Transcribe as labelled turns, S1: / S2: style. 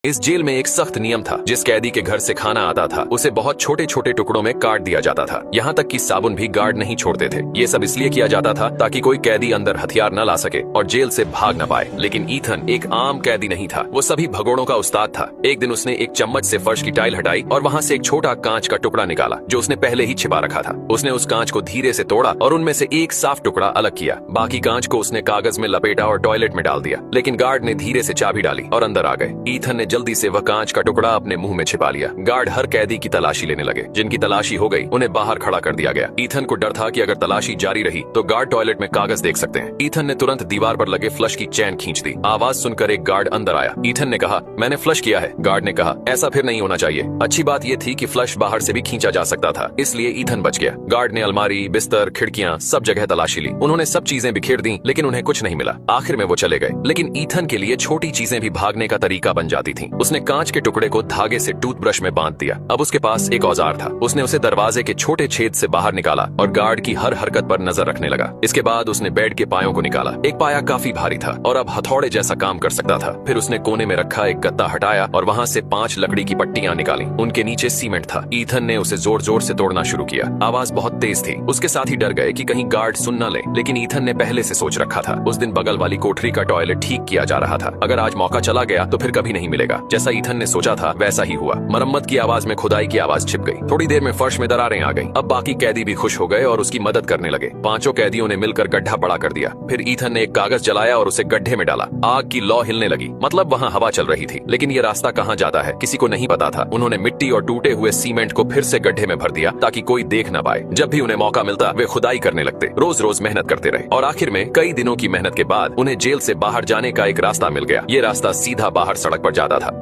S1: इस जेल में एक सख्त नियम था। जिस कैदी के घर से खाना आता था उसे बहुत छोटे छोटे टुकड़ों में काट दिया जाता था। यहाँ तक कि साबुन भी गार्ड नहीं छोड़ते थे। ये सब इसलिए किया जाता था ताकि कोई कैदी अंदर हथियार न ला सके और जेल से भाग न पाए। लेकिन ईथन एक आम कैदी नहीं था, वो सभी भगोड़ों का उस्ताद था। एक दिन उसने एक चम्मच से फर्श की टाइल हटाई और वहाँ से एक छोटा कांच का टुकड़ा निकाला जो उसने पहले ही छिपा रखा था। उसने उस कांच को धीरे से तोड़ा और उनमें से एक साफ टुकड़ा अलग किया। बाकी कांच को उसने कागज में लपेटा और टॉयलेट में डाल दिया। लेकिन गार्ड ने धीरे से चाबी डाली और अंदर आ गए। ईथन ने जल्दी से वह कांच का टुकड़ा अपने मुंह में छिपा लिया। गार्ड हर कैदी की तलाशी लेने लगे। जिनकी तलाशी हो गई उन्हें बाहर खड़ा कर दिया गया। ईथन को डर था कि अगर तलाशी जारी रही तो गार्ड टॉयलेट में कागज देख सकते हैं। ईथन ने तुरंत दीवार पर लगे फ्लश की चैन खींच दी। आवाज सुनकर एक गार्ड अंदर आया। ईथन ने कहा, मैंने फ्लश किया है। गार्ड ने कहा, ऐसा फिर नहीं होना चाहिए। अच्छी बात यह थी कि फ्लश बाहर से भी खींचा जा सकता था, इसलिए ईथन बच गया। गार्ड ने अलमारी, बिस्तर, खिड़कियां सब जगह तलाशी ली। उन्होंने सब चीजें बिखेर दी लेकिन उन्हें कुछ नहीं मिला। आखिर में वो चले गए। लेकिन ईथन के लिए छोटी चीजें भी भागने का तरीका बन जाती थी। उसने कांच के टुकड़े को धागे से टूथब्रश में बांध दिया। अब उसके पास एक औजार था। उसने उसे दरवाजे के छोटे छेद से बाहर निकाला और गार्ड की हर हरकत पर नजर रखने लगा। इसके बाद उसने बेड के पायों को निकाला। एक पाया काफी भारी था और अब हथौड़े जैसा काम कर सकता था। फिर उसने कोने में रखा एक गत्ता हटाया और वहाँ से 5 लकड़ी की पट्टियां निकाली। उनके नीचे सीमेंट था। ईथन ने उसे जोर जोर से तोड़ना शुरू किया। आवाज बहुत तेज थी। उसके साथी डर गए कि कहीं गार्ड सुन न ले, लेकिन ईथन ने पहले से सोच रखा था। उस दिन बगल वाली कोठरी का टॉयलेट ठीक किया जा रहा था। अगर आज मौका चला गया तो फिर कभी नहीं मिलेगा। जैसा ईथन ने सोचा था वैसा ही हुआ। मरम्मत की आवाज में खुदाई की आवाज छिप गई। थोड़ी देर में फर्श में दरारें आ गईं। अब बाकी कैदी भी खुश हो गए और उसकी मदद करने लगे। 5 कैदियों ने मिलकर गड्ढा बड़ा कर दिया। फिर ईथन ने एक कागज जलाया और उसे गड्ढे में डाला। आग की लौ हिलने लगी, मतलब वहाँ हवा चल रही थी। लेकिन ये रास्ता कहाँ जाता है किसी को नहीं पता था। उन्होंने मिट्टी और टूटे हुए सीमेंट को फिर से गड्ढे में भर दिया ताकि कोई देख न पाए। जब भी उन्हें मौका मिलता वे खुदाई करने लगते। रोज रोज मेहनत करते रहे और आखिर में कई दिनों की मेहनत के बाद उन्हें जेल से बाहर जाने का एक रास्ता मिल गया। ये रास्ता सीधा बाहर सड़क पर जाता था।